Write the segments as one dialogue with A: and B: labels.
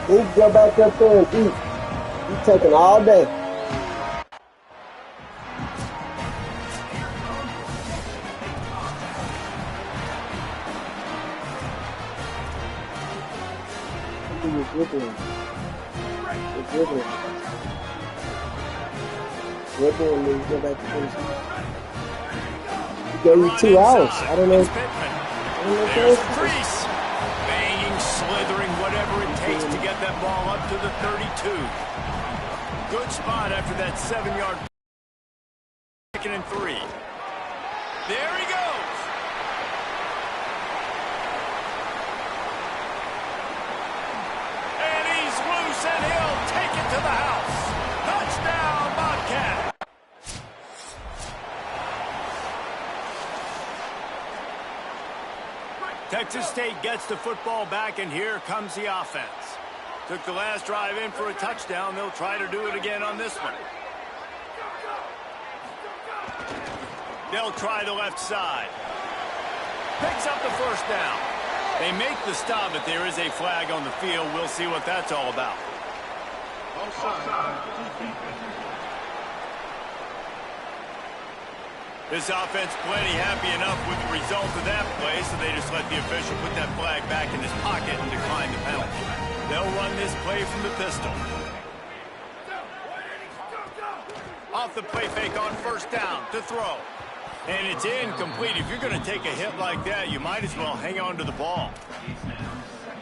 A: Need to go back up there and eat. You taking all day. You're dribbling. You're dribbling. Dribbling when you go back to finish. He gave you 2 hours. I don't know.
B: There's Priest. Banging, slithering, whatever it takes to get that ball up to the 32. Good spot after that 7-yard. 2nd and 3. There he goes. And he's loose, and he'll take it to the house. Touchdown, Bobcat. Texas State gets the football back, and here comes the offense. Took the last drive in for a touchdown. They'll try to do it again on this one. They'll try the left side. Picks up the first down. They make the stop, but there is a flag on the field. We'll see what that's all about. This offense plenty happy enough with the result of that play, so they just let the official put that flag back in his pocket and decline the penalty. They'll run this play from the pistol. Off the play fake on first down to throw. And it's incomplete. If you're going to take a hit like that, you might as well hang on to the ball.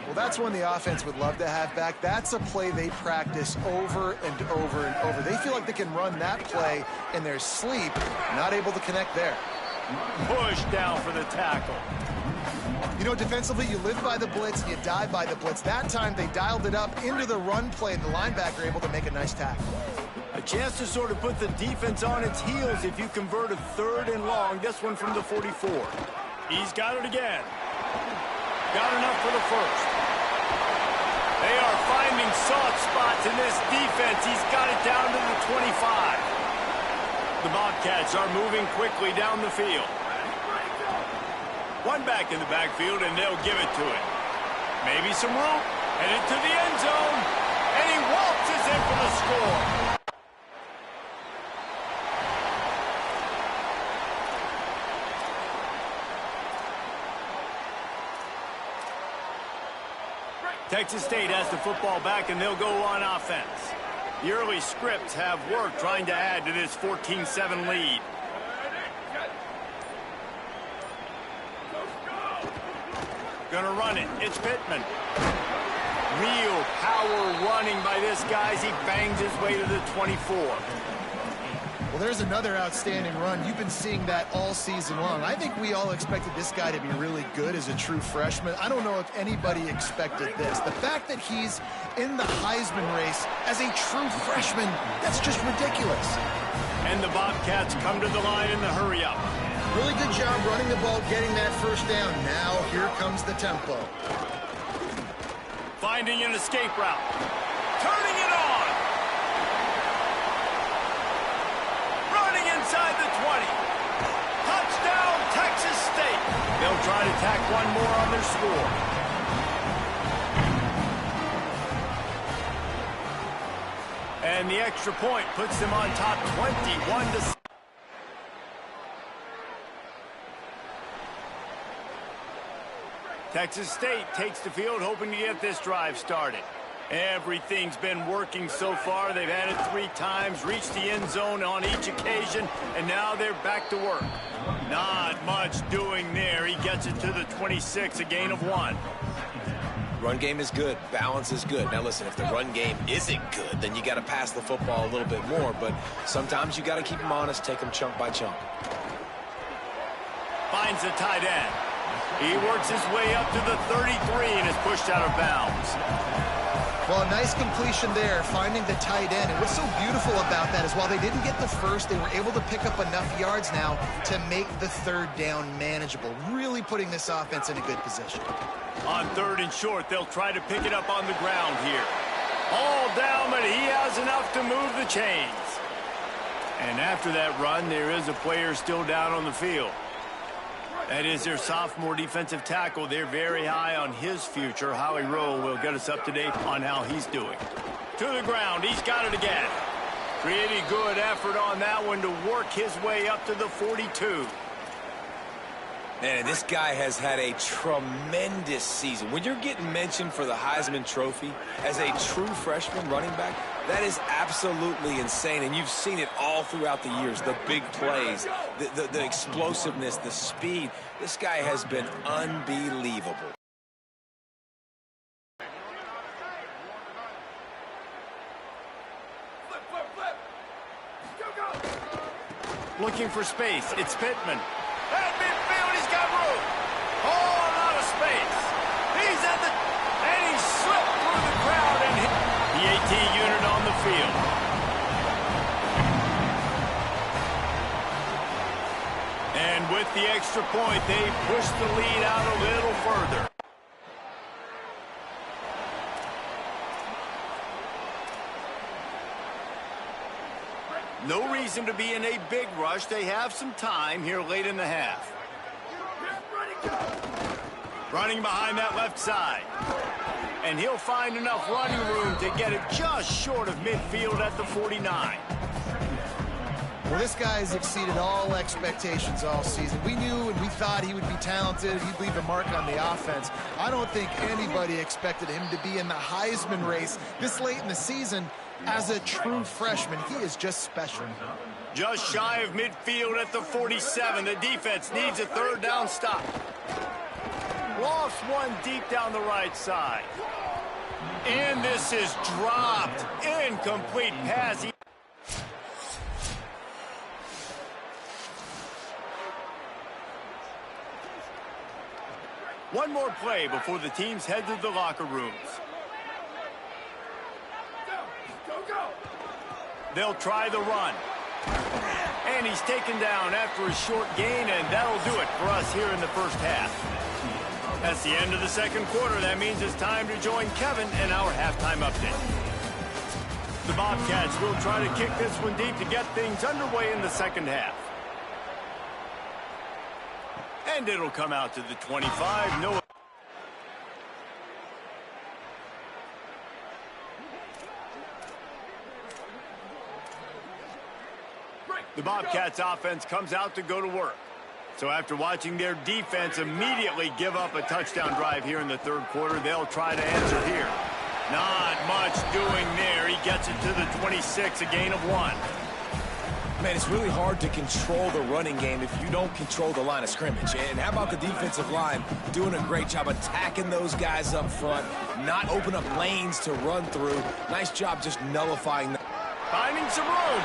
C: Well, that's one the offense would love to have back. That's a play they practice over and over and over. They feel like they can run that play in their sleep, not able to connect there.
B: Push down for the tackle.
C: You know, defensively, you live by the blitz, you die by the blitz. That time, they dialed it up into the run play, and the linebacker able to make a nice tackle.
B: A chance to sort of put the defense on its heels if you convert a 3rd and long. This one from the 44. He's got it again. Got enough for the first. They are finding soft spots in this defense. He's got it down to the 25. The Bobcats are moving quickly down the field. One back in the backfield, and they'll give it to it. Maybe some room, and into the end zone, and he waltzes in for the score. Texas State has the football back, and they'll go on offense. The early scripts have worked trying to add to this 14-7 lead. Gonna run it. It's Pittman. Real power running by this guy as he bangs his way to the 24.
C: Well, there's another outstanding run. You've been seeing that all season long. I think we all expected this guy to be really good as a true freshman. I don't know if anybody expected this. The fact that he's in the Heisman race as a true freshman, that's just ridiculous.
B: And the Bobcats come to the line in the hurry-up.
D: Really good job running the ball, getting that first down. Now, here comes the tempo.
B: Finding an escape route. Turning it on. Running inside the 20. Touchdown, Texas State. They'll try to tack one more on their score. And the extra point puts them on top 21-6. Texas State takes the field hoping to get this drive started. Everything's been working so far. They've had it 3 times, reached the end zone on each occasion, and now they're back to work. Not much doing there. He gets it to the 26, a gain of 1.
E: Run game is good. Balance is good. Now, listen, if the run game isn't good, then you got to pass the football a little bit more, but sometimes you got to keep them honest, take them chunk by chunk.
B: Finds the tight end. He works his way up to the 33 and is pushed out of bounds.
C: Well, a nice completion there, finding the tight end. And what's so beautiful about that is while they didn't get the first, they were able to pick up enough yards now to make the 3rd down manageable, really putting this offense in a good position.
B: On 3rd and short, they'll try to pick it up on the ground here. All down, but he has enough to move the chains. And after that run, there is a player still down on the field. That is their sophomore defensive tackle. They're very high on his future. Howie Rowe will get us up to date on how he's doing. To the ground. He's got it again. Pretty good effort on that one to work his way up to the 42.
E: Man, this guy has had a tremendous season. When you're getting mentioned for the Heisman Trophy as a true freshman running back, that is absolutely insane. And you've seen it all throughout the years. The big plays, the explosiveness, the speed. This guy has been unbelievable.
B: Looking for space. It's Pittman. At midfield, he's got room. Oh, a lot of space. He's at the... And he slipped through the crowd and hit the AT unit on the field. And with the extra point, they push the lead out a little further. No reason to be in a big rush. They have some time here late in the half. Running behind that left side. And he'll find enough running room to get it just short of midfield at the 49.
C: Well, this guy has exceeded all expectations all season. We knew and we thought he would be talented. He'd leave a mark on the offense. I don't think anybody expected him to be in the Heisman race this late in the season. As a true freshman, he is just special.
B: Just shy of midfield at the 47. The defense needs a third down stop. Lost one deep down the right side. And this is dropped. Incomplete pass. One more play before the teams head to the locker rooms. They'll try the run. And he's taken down after a short gain, and that'll do it for us here in the first half. That's the end of the second quarter. That means it's time to join Kevin in our halftime update. The Bobcats will try to kick this one deep to get things underway in the second half. And it'll come out to the 25. No. The Bobcats offense comes out to go to work. So after watching their defense immediately give up a touchdown drive here in the third quarter, they'll try to answer here. Not much doing there. He gets it to the 26, a gain of 1.
E: Man, it's really hard to control the running game if you don't control the line of scrimmage. And how about the defensive line doing a great job attacking those guys up front, not open up lanes to run through. Nice job just nullifying them.
B: Finding some room.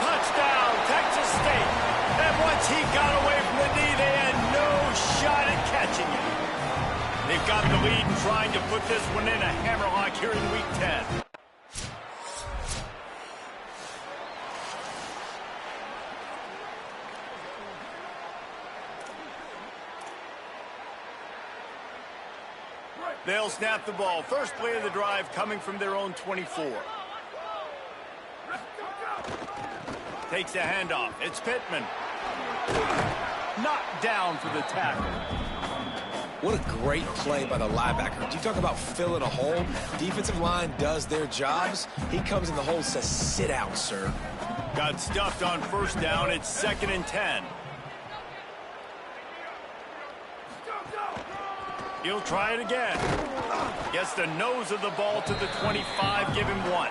B: Touchdown, Texas State. And once he got away from the knee, they had no shot at catching him. They've got the lead and trying to put this one in a hammerlock here in Week 10. They'll snap the ball. First play of the drive coming from their own 24. Takes the handoff. It's Pittman. Knocked down for the tackle.
E: What a great play by the linebacker. Do you talk about filling a hole? Defensive line does their jobs. He comes in the hole and says, sit down, sir.
B: Got stuffed on first down. It's 2nd and 10. He'll try it again. Gets the nose of the ball to the 25. Give him 1.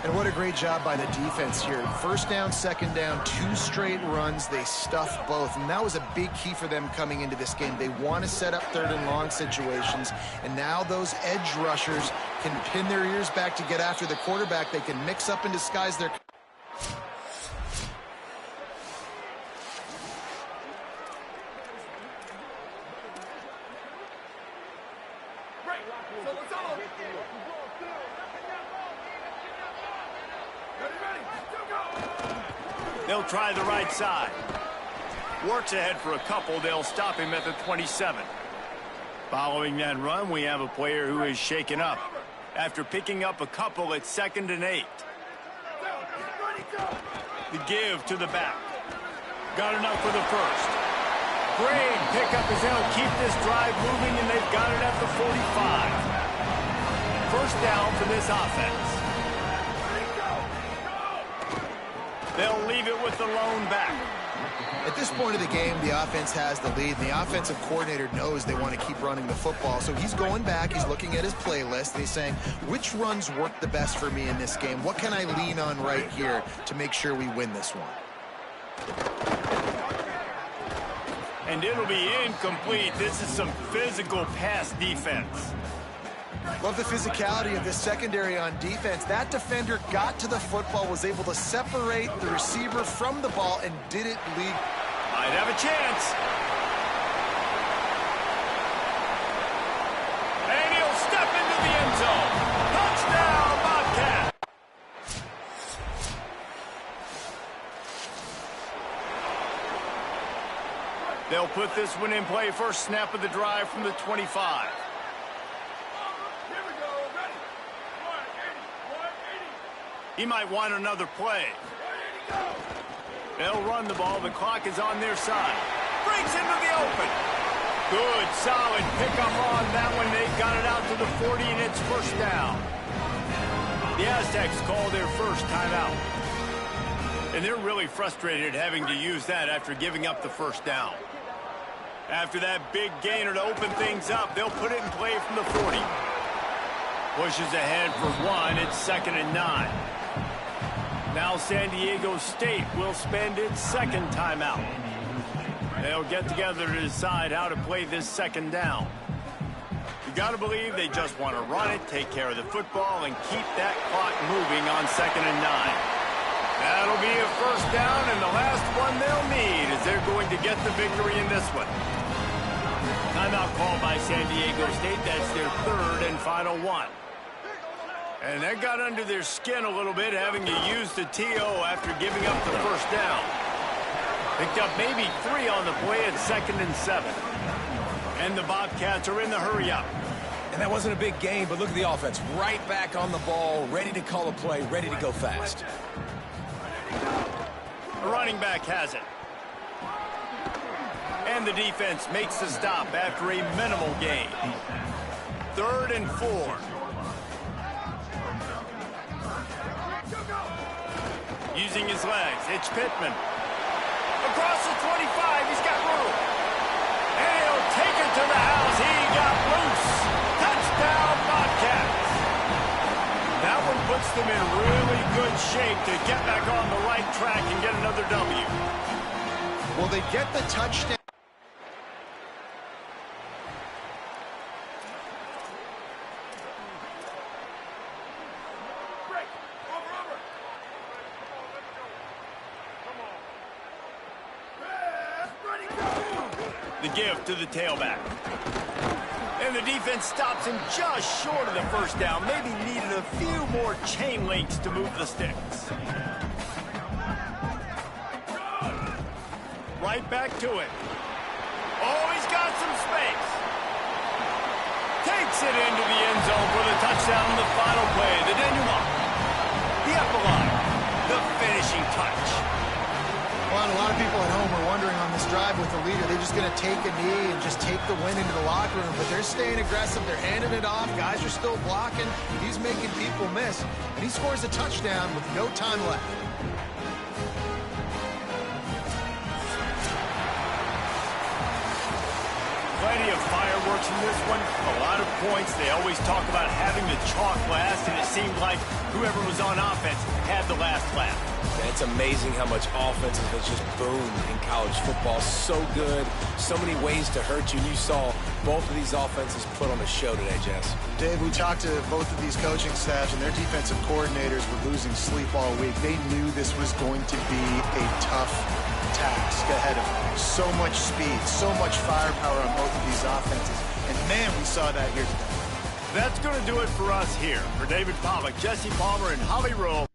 C: And what a great job by the defense here. First down, second down, 2 straight runs. They stuffed both, and that was a big key for them coming into this game. They want to set up third and long situations, and now those edge rushers can pin their ears back to get after the quarterback. They can mix up and disguise their...
B: They'll try the right side. Works ahead for a couple. They'll stop him at the 27. Following that run, we have a player who is shaken up. After picking up a couple, it's 2nd and 8. The give to the back. Got enough for the first. Great pickup as they'll keep this drive moving, and they've got it at the 45. First down for this offense. They'll leave it with the lone back.
C: At this point of the game, the offense has the lead, and the offensive coordinator knows they want to keep running the football. So he's going back, he's looking at his playlist, and he's saying, which runs work the best for me in this game? What can I lean on right here to make sure we win this one?
B: And it'll be incomplete. This is some physical pass defense.
C: Love the physicality of this secondary on defense. That defender got to the football, was able to separate the receiver from the ball, and didn't leave.
B: Might have a chance. And he'll step into the end zone. Touchdown, Bobcat. They'll put this one in play. First snap of the drive from the 25. He might want another play. They'll run the ball. The clock is on their side. Breaks into the open. Good, solid pickup on that one. They got it out to the 40, and it's first down. The Aztecs call their first timeout. And they're really frustrated having to use that after giving up the first down. After that big gainer to open things up, they'll put it in play from the 40. Pushes ahead for one. It's 2nd and 9. Now San Diego State will spend its second timeout. They'll get together to decide how to play this second down. You got to believe they just want to run it, take care of the football, and keep that clock moving on 2nd and 9. That'll be a first down, and the last one they'll need as they're going to get the victory in this one. Timeout called by San Diego State. That's their third and final one. And that got under their skin a little bit, having to use the TO after giving up the first down. Picked up maybe 3 on the play at 2nd and 7. And the Bobcats are in the hurry-up.
E: And that wasn't a big game, but look at the offense. Right back on the ball, ready to call a play, ready to go fast.
B: The running back has it. And the defense makes the stop after a minimal gain. 3rd and 4. Using his legs, it's Pittman. Across the 25, he's got room. And he'll take it to the house. He got loose. Touchdown, Bobcats. That one puts them in really good shape to get back on the right track and get another W.
C: Well, they get the touchdown.
B: The give to the tailback. And the defense stops him just short of the first down. Maybe needed a few more chain links to move the sticks. Right back to it. Oh, he's got some space. Takes it into the end zone for the touchdown in the final play. The denouement. The epilogue. The finishing touch.
C: Well, a lot of people at home are wondering on this drive with the leader, they're just going to take a knee and just take the win into the locker room. But they're staying aggressive. They're handing it off. Guys are still blocking. He's making people miss. And he scores a touchdown with no time left.
B: Plenty of fireworks in this one. A lot of points. They always talk about having the chalk last, and it seemed like whoever was on offense had the last laugh.
E: It's amazing how much offense has just boomed in college football. So good, so many ways to hurt you. And you saw both of these offenses put on a show today, Jess.
C: Dave, we talked to both of these coaching staffs, and their defensive coordinators were losing sleep all week. They knew this was going to be a tough task ahead of them. So much speed, so much firepower on both of these offenses. And, man, we saw that here today.
B: That's going to do it for us here. For David Pollack, Jesse Palmer, and Holly Rowe.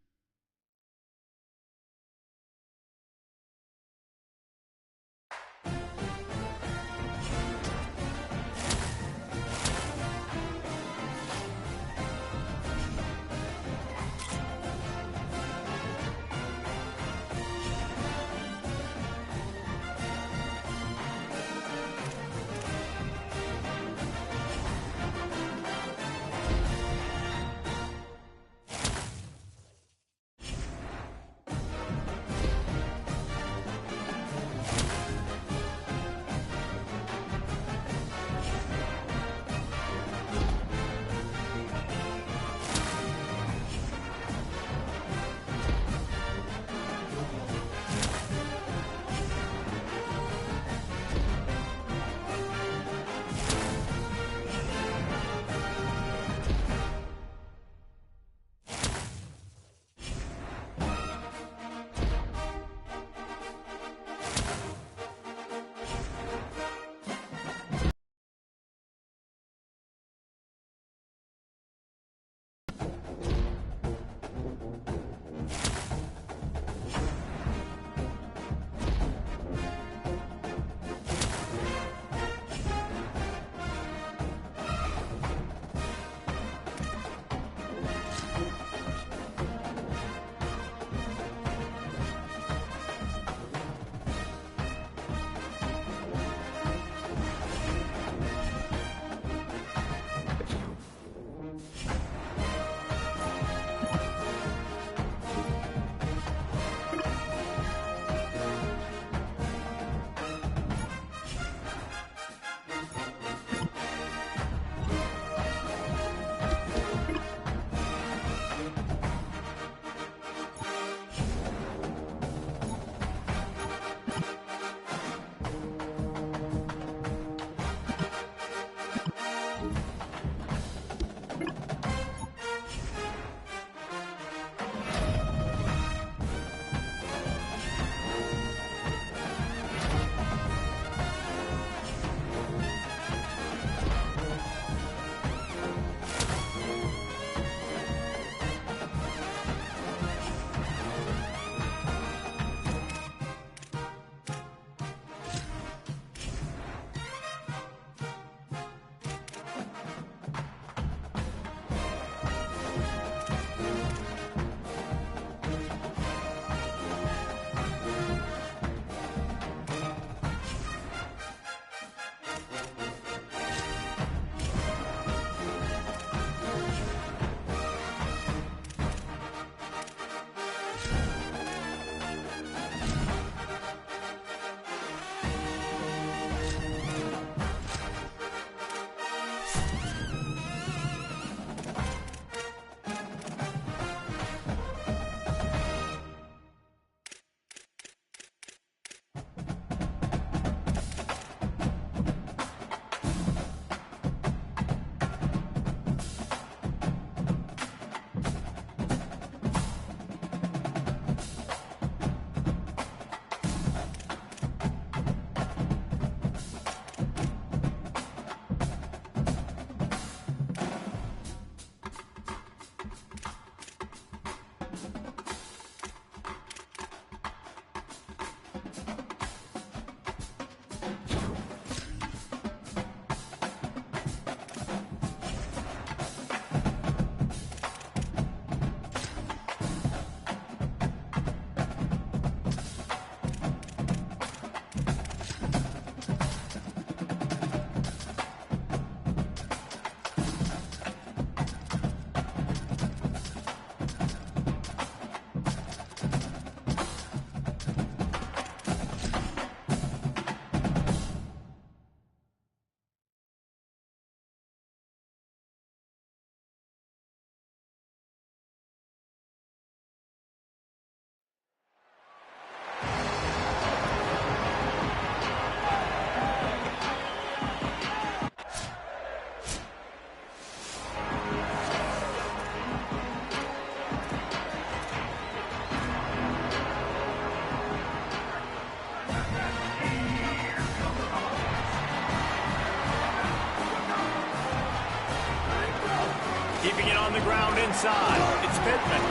B: the ground inside. It's Pittman.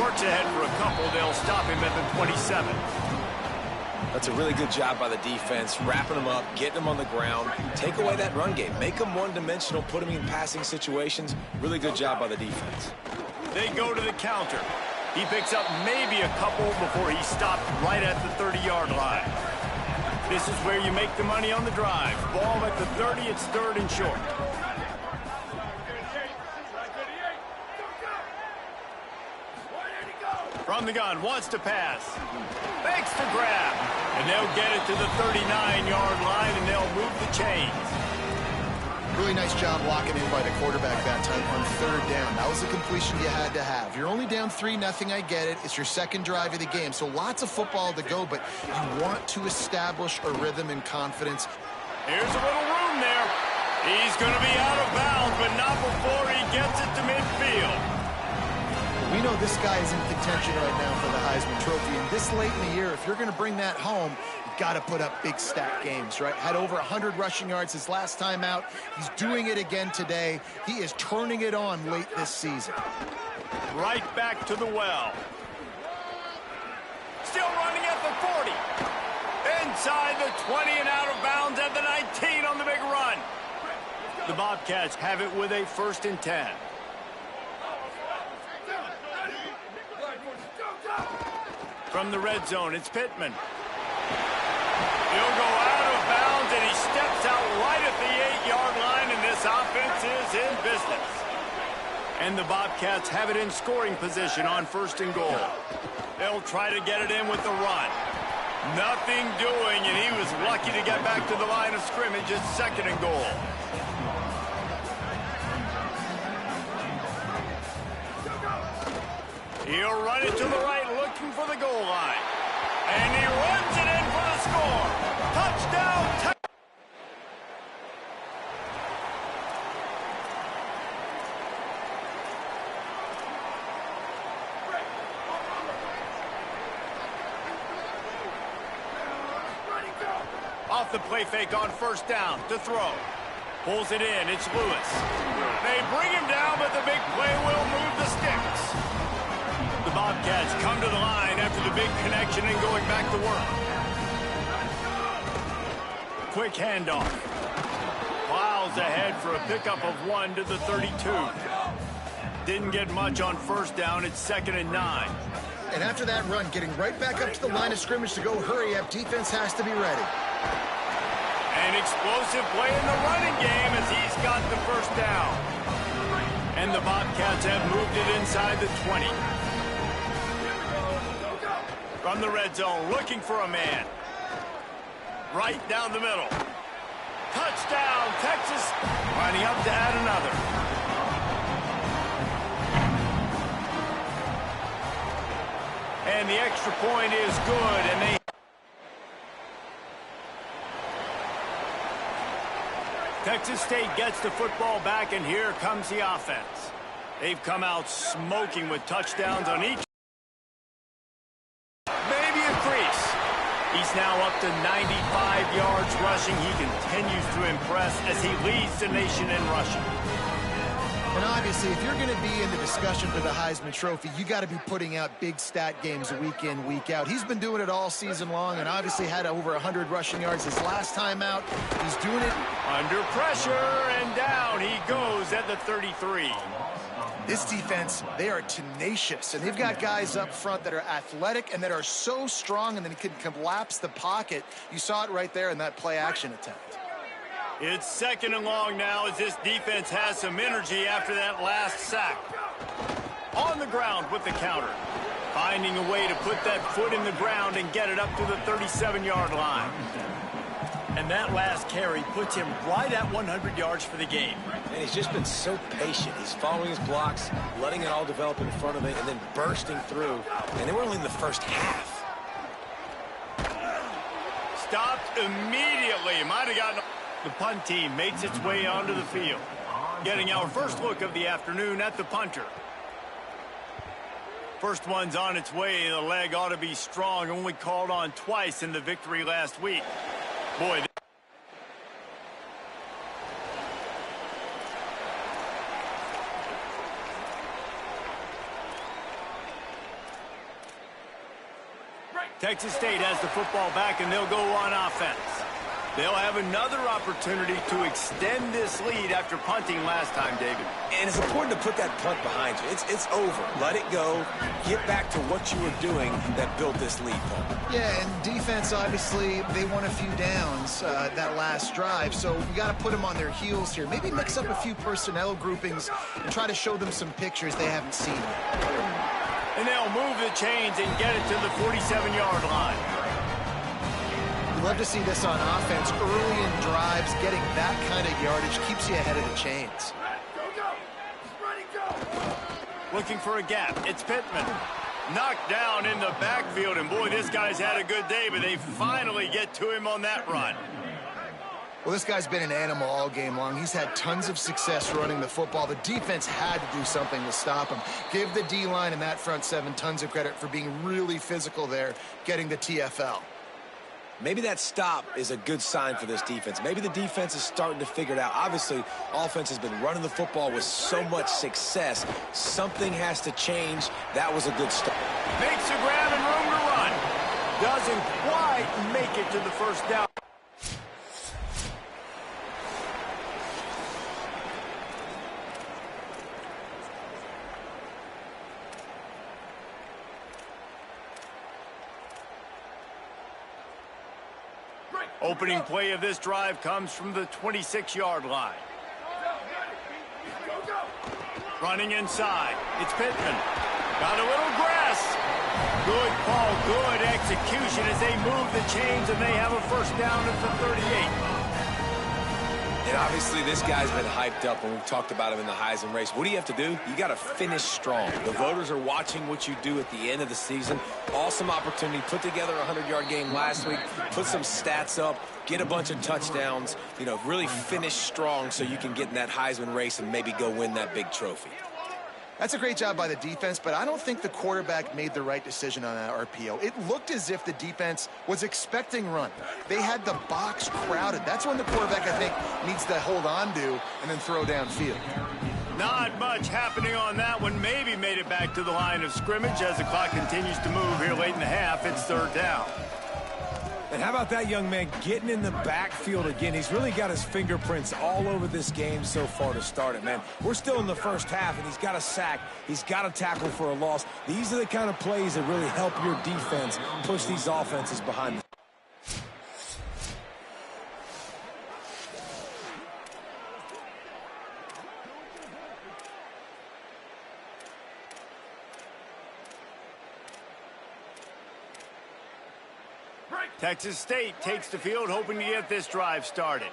B: Works ahead for a couple. They'll stop him at the 27.
E: That's a really good job by the defense, wrapping them up, getting them on the ground. Take away that run game. Make them one-dimensional, put them in passing situations. Really good job by the defense.
B: They go to the counter. He picks up maybe a couple before he stopped right at the 30-yard line. This is where you make the money on the drive. Ball at the 30, it's third and short. From the gun, wants to pass. Makes the grab. And they'll get it to the 39-yard line, and they'll move the chains.
C: Really nice job locking in by the quarterback that time on third down. That was a completion you had to have. You're only down 3-0, I get it. It's your second drive of the game, so lots of football to go, but you want to establish a rhythm and confidence.
B: Here's a little room there. He's going to be out of bounds, but not before he gets it to midfield.
C: We know this guy is in contention right now for the Heisman Trophy, and this late in the year, if you're going to bring that home, you've got to put up big stat games, right? Had over 100 rushing yards his last time out. He's doing it again today. He is turning it on late this season.
B: Right back to the well. Still running at the 40. Inside the 20 and out of bounds at the 19 on the big run. The Bobcats have it with a 1st and 10. From the red zone, it's Pittman. He'll go out of bounds, and he steps out right at the 8-yard line, and this offense is in business. And the Bobcats have it in scoring position on 1st and goal. They'll try to get it in with the run. Nothing doing, and he was lucky to get back to the line of scrimmage at 2nd and goal. He'll run it to the right, looking for the goal line. And he runs it in for the score. Touchdown! Off the play fake on 1st down to throw. Pulls it in. It's Lewis. They bring him down, but the big play will move the sticks. The Bobcats come to the line after the big connection and going back to work. Quick handoff. Plows ahead for a pickup of 1 to the 32. Didn't get much on 1st down. It's 2nd and 9.
C: And after that run, getting right back up to the line of scrimmage to go hurry up, defense has to be ready.
B: An explosive play in the running game as he's got the 1st down. And the Bobcats have moved it inside the 20. From the red zone, looking for a man. Right down the middle. Touchdown, Texas. Lining up to add another. And the extra point is good, and they... Texas State gets the football back, and here comes the offense. They've come out smoking with touchdowns on each. Maybe a crease. He's now up to 95 yards rushing. He continues to impress as he leads the nation in rushing.
C: And obviously, if you're going to be in the discussion for the Heisman Trophy, you got to be putting out big stat games week in, week out. He's been doing it all season long and obviously had over 100 rushing yards his last time out. He's doing it
B: under pressure, and down he goes at the 33.
C: This defense, they are tenacious, and they've got guys up front that are athletic and that are so strong and then can collapse the pocket. You saw it right there in that play-action attempt.
B: It's 2nd and long now as this defense has some energy after that last sack. On the ground with the counter. Finding a way to put that foot in the ground and get it up to the 37-yard line. And that last carry puts him right at 100 yards for the game.
E: And he's just been so patient. He's following his blocks, letting it all develop in front of it, and then bursting through. And they were only in the first half.
B: Stopped immediately. Might have gotten... The punt team makes its way onto the field. Getting our first look of the afternoon at the punter. First one's on its way. The leg ought to be strong. Only called on twice in the victory last week. Boy. Texas State has the football back, and they'll go on offense. They'll have another opportunity to extend this lead after punting last time, David.
E: And it's important to put that punt behind you. It's over. Let it go. Get back to what you were doing that built this lead, Paul.
C: Yeah, and defense, obviously, they won a few downs that last drive, so you got to put them on their heels here. Maybe mix up a few personnel groupings and try to show them some pictures they haven't seen yet.
B: And they'll move the chains and get it to the 47-yard line.
C: You love to see this on offense. Early in drives, getting that kind of yardage keeps you ahead of the chains.
B: Looking for a gap. It's Pittman. Knocked down in the backfield, and boy, this guy's had a good day, but they finally get to him on that run.
C: Well, this guy's been an animal all game long. He's had tons of success running the football. The defense had to do something to stop him. Give the D-line and that front seven tons of credit for being really physical there, getting the TFL.
E: Maybe that stop is a good sign for this defense. Maybe the defense is starting to figure it out. Obviously, offense has been running the football with so much success. Something has to change. That was a good start.
B: Makes a grab and room to run. Doesn't quite make it to the first down. Opening play of this drive comes from the 26-yard line. Running inside. It's Pittman. Got a little grass. Good call, good execution as they move the chains, and they have a first down at the 38.
E: And obviously, this guy's been hyped up, and we've talked about him in the Heisman race. What do you have to do? You got to finish strong. The voters are watching what you do at the end of the season. Awesome opportunity. Put together a 100-yard game last week. Put some stats up. Get a bunch of touchdowns. You know, really finish strong so you can get in that Heisman race and maybe go win that big trophy.
C: That's a great job by the defense, but I don't think the quarterback made the right decision on that RPO. It looked as if the defense was expecting run. They had the box crowded. That's when the quarterback, I think, needs to hold on to and then throw downfield.
B: Not much happening on that one. Maybe made it back to the line of scrimmage as the clock continues to move here late in the half. It's third down.
E: And how about that young man getting in the backfield again? He's really got his fingerprints all over this game so far to start it, man. We're still in the first half, and he's got a sack. He's got a tackle for a loss. These are the kind of plays that really help your defense push these offenses behind them.
B: Texas State takes the field, hoping to get this drive started.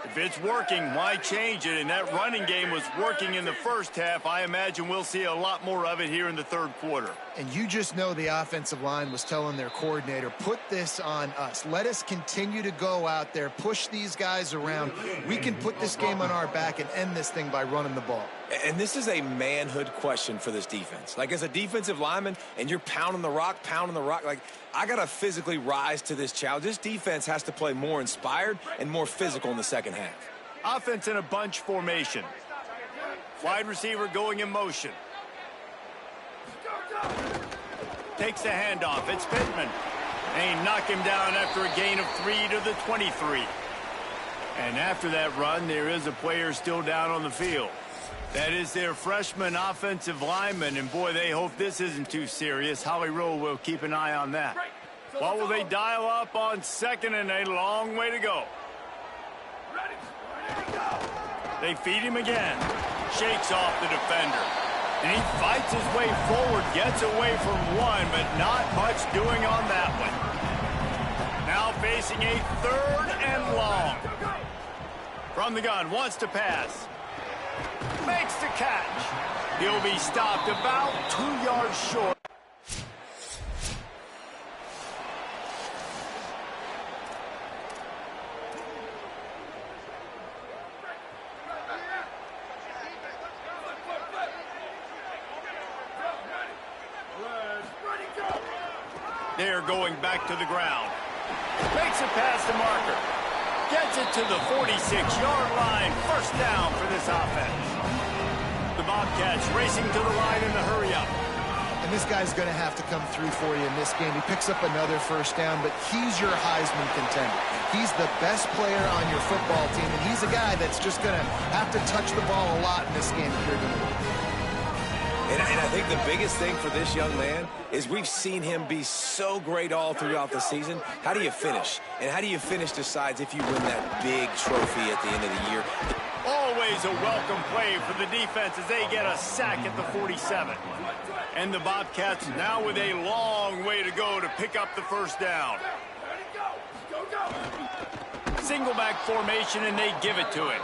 B: If it's working, why change it? And that running game was working in the first half. I imagine we'll see a lot more of it here in the third quarter.
C: And you just know the offensive line was telling their coordinator, put this on us. Let us continue to go out there, push these guys around. We can put this game on our back and end this thing by running the ball.
E: And this is a manhood question for this defense. Like, as a defensive lineman, and you're pounding the rock, like, I got to physically rise to this challenge. This defense has to play more inspired and more physical in the second half.
B: Offense in a bunch formation. Wide receiver going in motion. Takes the handoff. It's Pittman. They knock him down after a gain of 3 to the 23. And after that run, there is a player still down on the field. That is their freshman offensive lineman, and boy, they hope this isn't too serious. Holly Rowe will keep an eye on that. What will they dial up on second, and a long way to go? They feed him again. Shakes off the defender. And he fights his way forward, gets away from one, but not much doing on that one. Now facing a third and long. From the gun, wants to pass. Makes the catch. He'll be stopped about 2 yards short. They're going back to the ground. Makes it past the marker. Gets it to the 46-yard line. First down for this offense. The Bobcats racing to the line in the hurry-up.
C: And this guy's going to have to come through for you in this game. He picks up another first down, but he's your Heisman contender. He's the best player on your football team, and he's a guy that's just going to have to touch the ball a lot in this game if you're going to win.
E: And I think the biggest thing for this young man is we've seen him be so great all throughout the season. How do you finish? And how do you finish decides if you win that big trophy at the end of the year.
B: Always a welcome play for the defense as they get a sack at the 47. And the Bobcats now with a long way to go to pick up the first down. Single back formation, and they give it to him.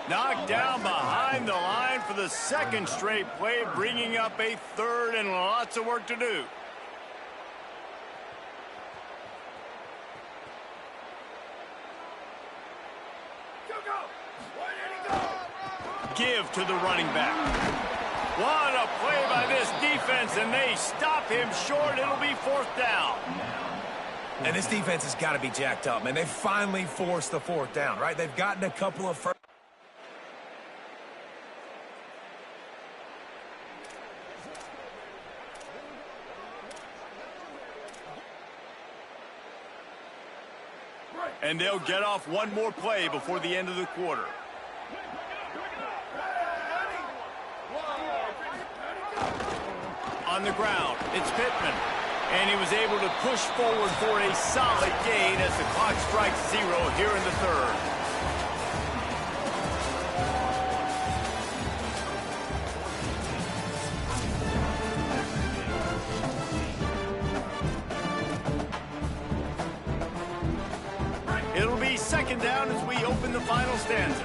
B: Knocked down behind the line for the second straight play, bringing up a third and lots of work to do. Give to the running back. What a play by this defense, and they stop him short. It'll be fourth down.
E: And this defense has got to be jacked up, man. They finally forced the fourth down, right? They've gotten a couple of first.
B: And they'll get off one more play before the end of the quarter. On the ground, it's Pittman. And he was able to push forward for a solid gain as the clock strikes 0 here in the third. It'll be second down as we open the final stanza.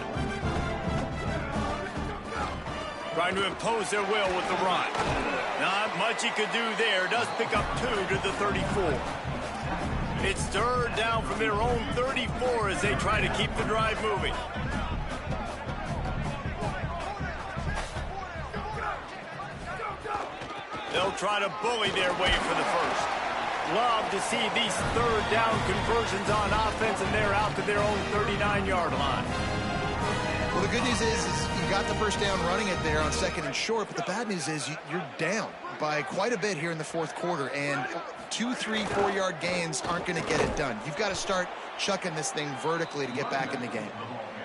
B: Trying to impose their will with the run. Not much he could do there. Does pick up 2 to the 34. It's third down from their own 34 as they try to keep the drive moving. They'll try to bully their way for the first. Love to see these third down conversions on offense, and they're out to their own 39-yard line.
C: Well, the good news is you got the first down running it there on second and short, but the bad news is you're down by quite a bit here in the fourth quarter, and 2, 3, 4-yard gains aren't going to get it done. You've got to start chucking this thing vertically to get back in the game.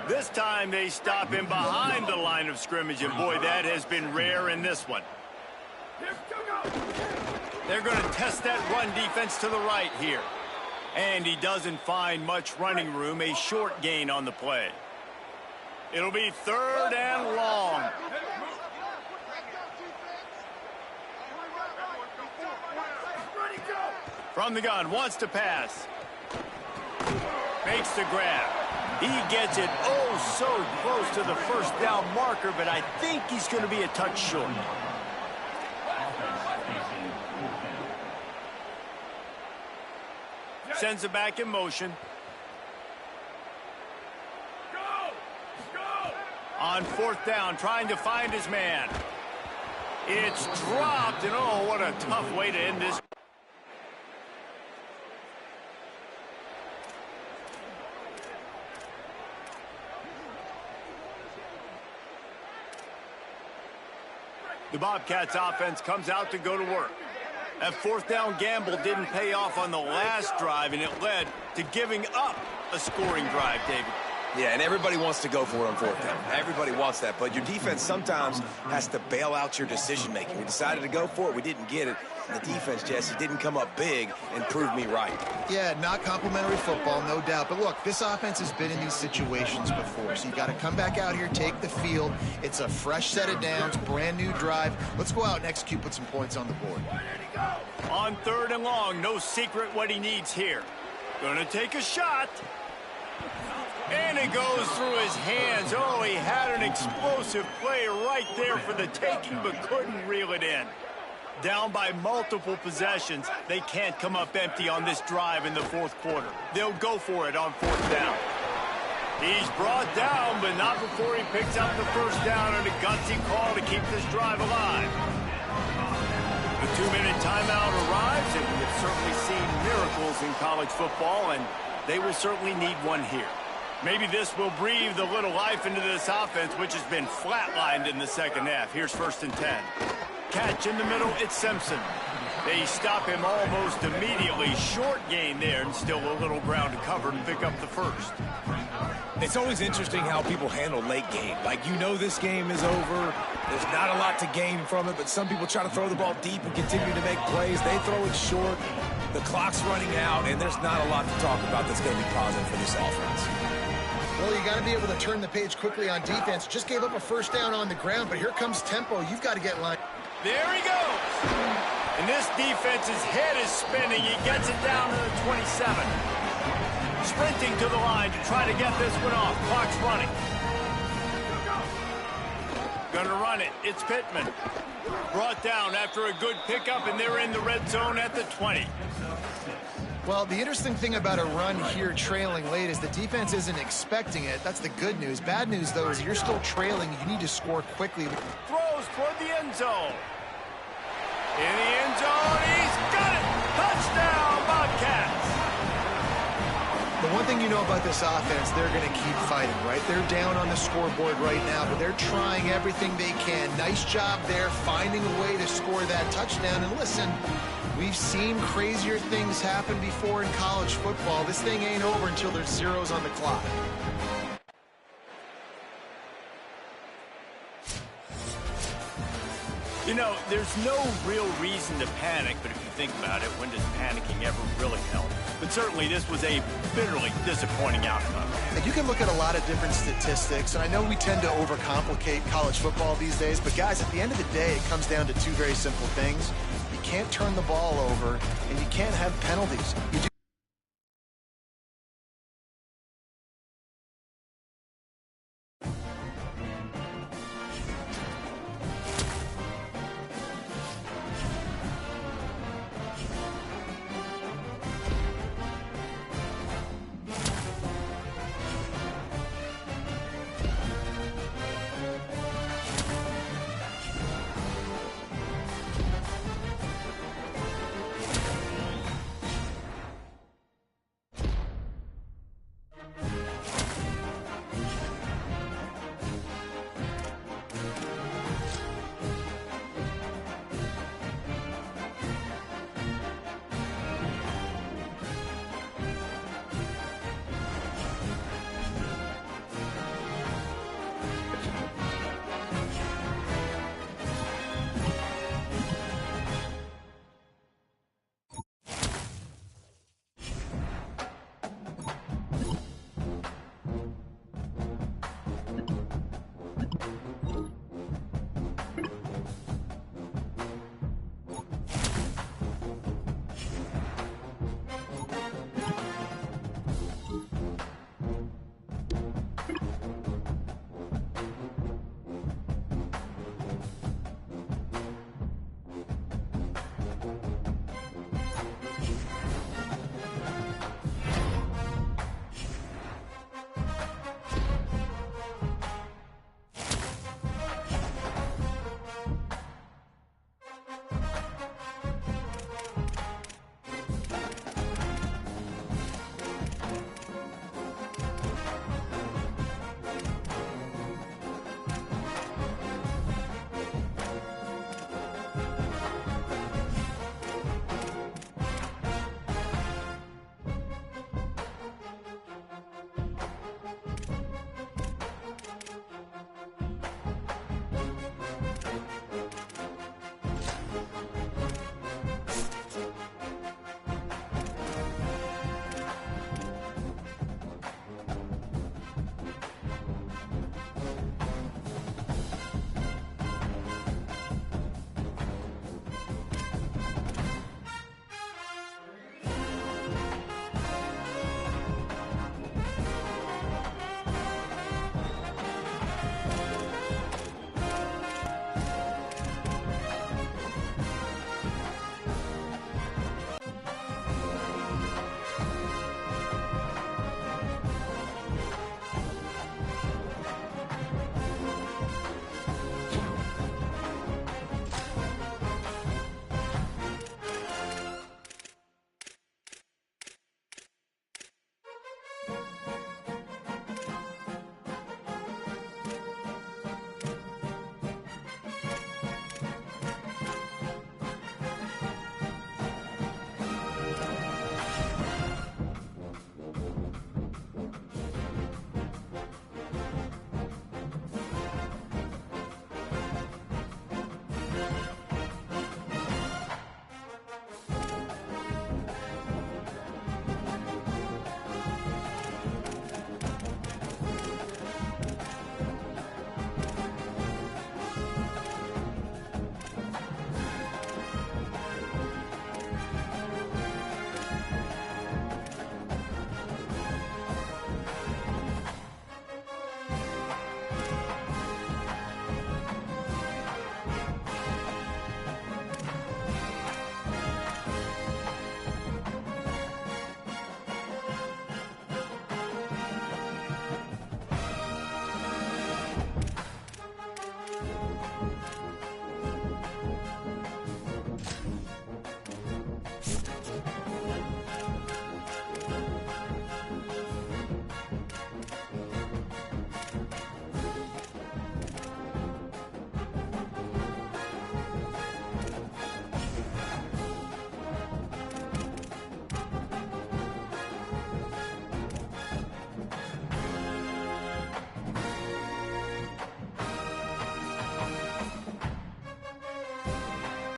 B: This time they stop him behind the line of scrimmage, and boy, that has been rare in this one. They're going to test that run defense to the right here. And he doesn't find much running room, a short gain on the play. It'll be third and long. From the gun, wants to pass. Makes the grab. He gets it oh so close to the first down marker, but I think he's going to be a touch short. Sends it back in motion. On fourth down, trying to find his man. It's dropped, and oh, what a tough way to end this. The Bobcats offense comes out to go to work. That fourth down gamble didn't pay off on the last drive, and it led to giving up a scoring drive, David.
E: Yeah, and everybody wants to go for it on fourth down. Everybody wants that, but your defense sometimes has to bail out your decision-making. We decided to go for it. We didn't get it. And the defense, Jesse, didn't come up big and prove me right.
C: Yeah, not complimentary football, no doubt. But look, this offense has been in these situations before, so you got to come back out here, take the field. It's a fresh set of downs, brand new drive. Let's go out and execute, put some points on the board.
B: On third and long, no secret what he needs here. Gonna take a shot. And it goes through his hands. Oh, he had an explosive play right there for the taking, but couldn't reel it in. Down by multiple possessions, they can't come up empty on this drive in the fourth quarter. They'll go for it on fourth down. He's brought down, but not before he picks up the first down on a gutsy call to keep this drive alive. The 2-minute timeout arrives, and we've certainly seen miracles in college football, and they will certainly need one here. Maybe this will breathe a little life into this offense, which has been flatlined in the second half. Here's 1st and 10. catch in the middle. It's Simpson. They stop him almost immediately. Short gain there, and still a little ground to cover to pick up the first.
E: It's always interesting how people handle late game. Like, you know this game is over. There's not a lot to gain from it, but some people try to throw the ball deep and continue to make plays. They throw it short. The clock's running out, and there's not a lot to talk about that's going to be positive for this offense.
C: Well, you got to be able to turn the page quickly on defense. Just gave up a first down on the ground, but here comes tempo. You've got to get line.
B: There he goes. And this defense's head is spinning. He gets it down to the 27. Sprinting to the line to try to get this one off. Clock's running. Gonna run it. It's Pittman. Brought down after a good pickup, and they're in the red zone at the 20.
C: Well, the interesting thing about a run here trailing late is the defense isn't expecting it. That's the good news. Bad news, though, is you're still trailing. You need to score quickly.
B: Throws toward the end zone. In the end zone, he's got it! Touchdown, Bobcats!
C: The one thing you know about this offense, they're going to keep fighting, right? They're down on the scoreboard right now, but they're trying everything they can. Nice job there, finding a way to score that touchdown. And listen, we've seen crazier things happen before in college football. This thing ain't over until there's zeros on the clock.
B: You know, there's no real reason to panic, but if you think about it, when does panicking ever really help? But certainly this was a bitterly disappointing outcome.
C: And you can look at a lot of different statistics, and I know we tend to overcomplicate college football these days, but guys, at the end of the day, it comes down to two very simple things. You can't turn the ball over, and you can't have penalties. You